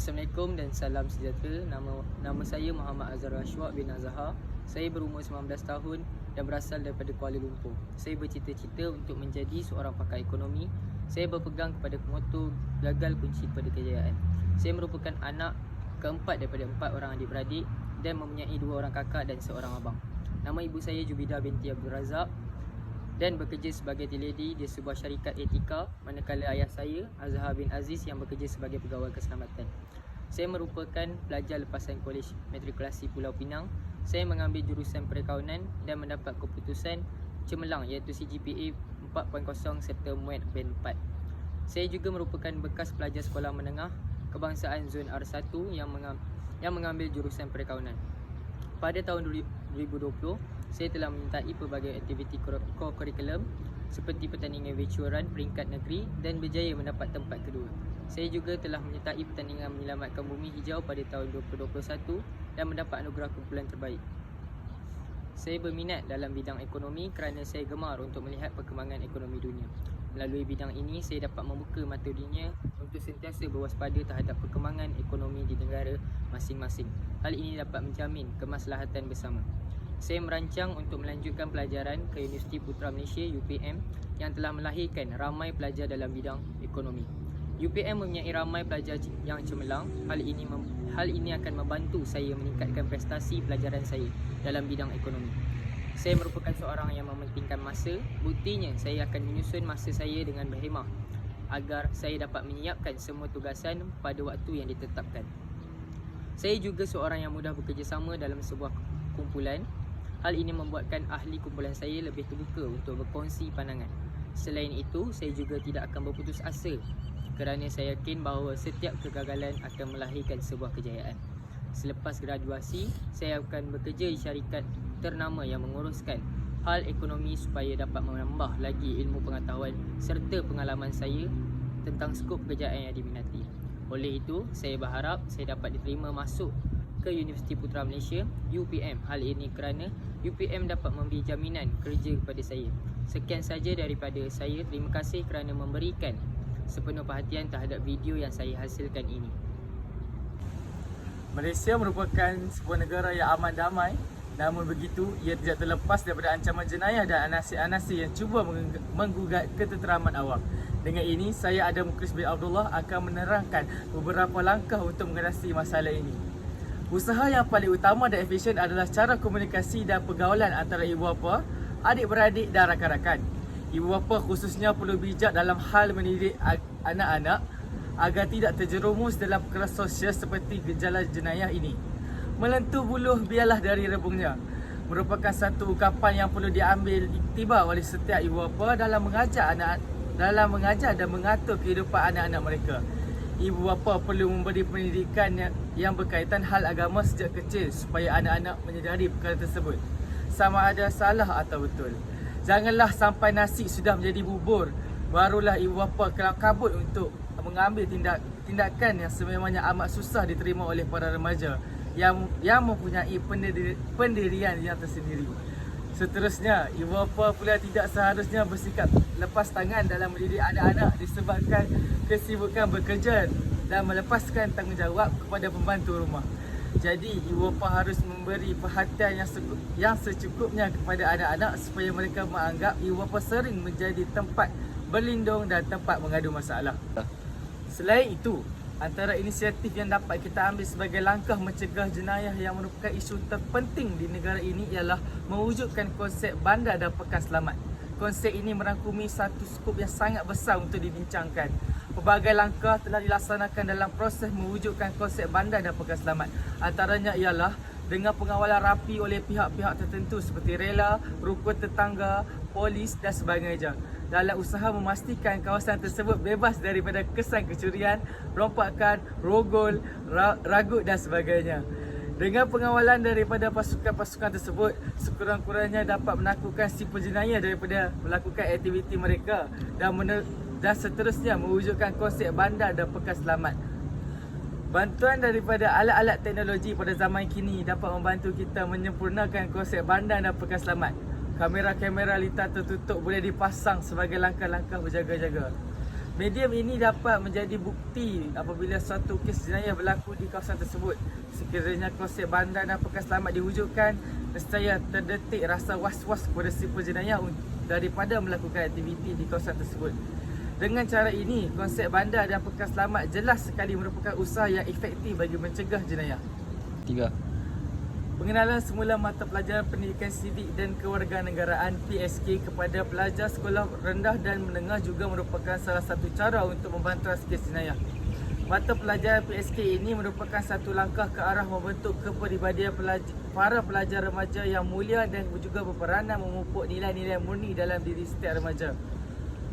Assalamualaikum dan salam sejahtera. Nama saya Muhammad Azhar Rashwak bin Azhar. Saya berumur 19 tahun dan berasal daripada Kuala Lumpur. Saya bercita-cita untuk menjadi seorang pakar ekonomi. Saya berpegang kepada motto gagal kunci kepada kejayaan. Saya merupakan anak keempat daripada 4 orang adik-beradik dan mempunyai 2 orang kakak dan seorang abang. Nama ibu saya Jubidah binti Abdul Razak dan bekerja sebagai lady di sebuah syarikat etika, manakala ayah saya Azhar bin Aziz yang bekerja sebagai pegawai keselamatan. Saya merupakan pelajar lepasan Kolej Matrikulasi Pulau Pinang. Saya mengambil jurusan perakaunan dan mendapat keputusan cemerlang iaitu CGPA 4.0 serta MUAT Band 4. Saya juga merupakan bekas pelajar sekolah menengah kebangsaan Zon R1 yang mengambil jurusan perakaunan. Pada tahun 2020, saya telah menyertai pelbagai aktiviti co-curriculum seperti pertandingan virtual run peringkat negeri dan berjaya mendapat tempat kedua. Saya juga telah menyertai pertandingan menyelamatkan bumi hijau pada tahun 2021 dan mendapat anugerah kumpulan terbaik. Saya berminat dalam bidang ekonomi kerana saya gemar untuk melihat perkembangan ekonomi dunia. Melalui bidang ini, saya dapat membuka mata dunia untuk sentiasa berwaspada terhadap perkembangan ekonomi di negara masing-masing. Hal ini dapat menjamin kemaslahatan bersama. Saya merancang untuk melanjutkan pelajaran ke Universiti Putra Malaysia UPM yang telah melahirkan ramai pelajar dalam bidang ekonomi. UPM mempunyai ramai pelajar yang cemerlang. Hal ini akan membantu saya meningkatkan prestasi pelajaran saya dalam bidang ekonomi. Saya merupakan seorang yang mementingkan masa. Buktinya, saya akan menyusun masa saya dengan berhemah agar saya dapat menyiapkan semua tugasan pada waktu yang ditetapkan. Saya juga seorang yang mudah bekerjasama dalam sebuah kumpulan. Hal ini membuatkan ahli kumpulan saya lebih terbuka untuk berkongsi pandangan. Selain itu, saya juga tidak akan berputus asa kerana saya yakin bahawa setiap kegagalan akan melahirkan sebuah kejayaan. Selepas graduasi, saya akan bekerja di syarikat ternama yang menguruskan hal ekonomi supaya dapat menambah lagi ilmu pengetahuan serta pengalaman saya tentang skop pekerjaan yang diminati. Oleh itu, saya berharap saya dapat diterima masuk ke Universiti Putra Malaysia UPM. Hal ini kerana UPM dapat memberi jaminan kerja kepada saya. Sekian saja daripada saya. Terima kasih kerana memberikan sepenuh perhatian terhadap video yang saya hasilkan ini. Malaysia merupakan sebuah negara yang aman damai. Namun begitu, ia tidak terlepas daripada ancaman jenayah dan anasir-anasir yang cuba menggugat ketenteraman awam. Dengan ini, saya Adam Mukris bin Abdullah akan menerangkan beberapa langkah untuk mengatasi masalah ini. Usaha yang paling utama dan efisien adalah cara komunikasi dan pergaulan antara ibu bapa, adik-beradik dan rakan-rakan. Ibu bapa khususnya perlu bijak dalam hal mendidik anak-anak agar tidak terjerumus dalam perkara sosial seperti gejala jenayah ini. Melentuh buluh biarlah dari rebungnya merupakan satu ungkapan yang perlu diambil iktibar oleh setiap ibu bapa dalam mengajar dan mengatur kehidupan anak-anak mereka. Ibu bapa perlu memberi pendidikan yang berkaitan hal agama sejak kecil supaya anak-anak menyedari perkara tersebut, sama ada salah atau betul. Janganlah sampai nasi sudah menjadi bubur barulah ibu bapa kelam kabut untuk mengambil tindakan yang sememangnya amat susah diterima oleh para remaja yang mempunyai pendirian yang tersendiri. Seterusnya, ibu bapa pula tidak seharusnya bersikap lepas tangan dalam mendidik anak-anak disebabkan kesibukan bekerja dan melepaskan tanggungjawab kepada pembantu rumah. Jadi, ibu bapa harus memberi perhatian yang secukupnya kepada anak-anak supaya mereka menganggap ibu bapa sering menjadi tempat berlindung dan tempat mengadu masalah. Selain itu, antara inisiatif yang dapat kita ambil sebagai langkah mencegah jenayah yang merupakan isu terpenting di negara ini ialah mewujudkan konsep bandar dan pekan selamat. Konsep ini merangkumi satu skop yang sangat besar untuk dibincangkan. Pelbagai langkah telah dilaksanakan dalam proses mewujudkan konsep bandar dan pekan selamat. Antaranya ialah dengan pengawalan rapi oleh pihak-pihak tertentu seperti rela, rukun tetangga, polis dan sebagainya, dalam usaha memastikan kawasan tersebut bebas daripada kesan kecurian, rompakan, rogol, ragut dan sebagainya. Dengan pengawalan daripada pasukan-pasukan tersebut, sekurang-kurangnya dapat menakutkan si penjenayah daripada melakukan aktiviti mereka dan seterusnya mewujudkan konsep bandar dan pekan selamat. Bantuan daripada alat-alat teknologi pada zaman kini dapat membantu kita menyempurnakan konsep bandar dan pekan selamat. Kamera-kamera litar tertutup boleh dipasang sebagai langkah-langkah berjaga-jaga. Medium ini dapat menjadi bukti apabila suatu kes jenayah berlaku di kawasan tersebut. Sekiranya konsep bandar dan pekan selamat diwujudkan, nescaya terdetik rasa was-was kepada si penjenayah daripada melakukan aktiviti di kawasan tersebut. Dengan cara ini, konsep bandar dan pekan selamat jelas sekali merupakan usaha yang efektif bagi mencegah jenayah. 3. Pengenalan semula mata pelajaran pendidikan sivic dan kewarganegaraan PSK kepada pelajar sekolah rendah dan menengah juga merupakan salah satu cara untuk membantras kes jenayah. Mata pelajaran PSK ini merupakan satu langkah ke arah membentuk kepribadian para pelajar remaja yang mulia dan juga berperanan memupuk nilai-nilai murni dalam diri setiap remaja.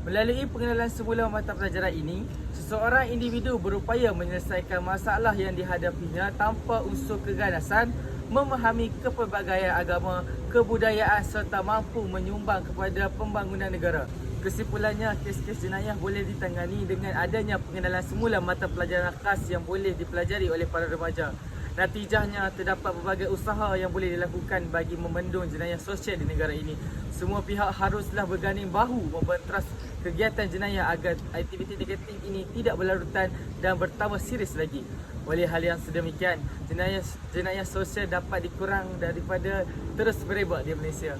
Melalui pengenalan semula mata pelajaran ini, seseorang individu berupaya menyelesaikan masalah yang dihadapinya tanpa unsur keganasan, memahami kepelbagaian agama, kebudayaan serta mampu menyumbang kepada pembangunan negara. Kesimpulannya, kes-kes jenayah boleh ditangani dengan adanya pengenalan semula mata pelajaran khas yang boleh dipelajari oleh para remaja. Natijahnya, terdapat berbagai usaha yang boleh dilakukan bagi membendung jenayah sosial di negara ini. Semua pihak haruslah berganding bahu membantras kegiatan jenayah agar aktiviti negatif ini tidak berlarutan dan bertambah serius lagi. Oleh hal yang sedemikian, jenayah sosial dapat dikurang daripada terus berebak di Malaysia.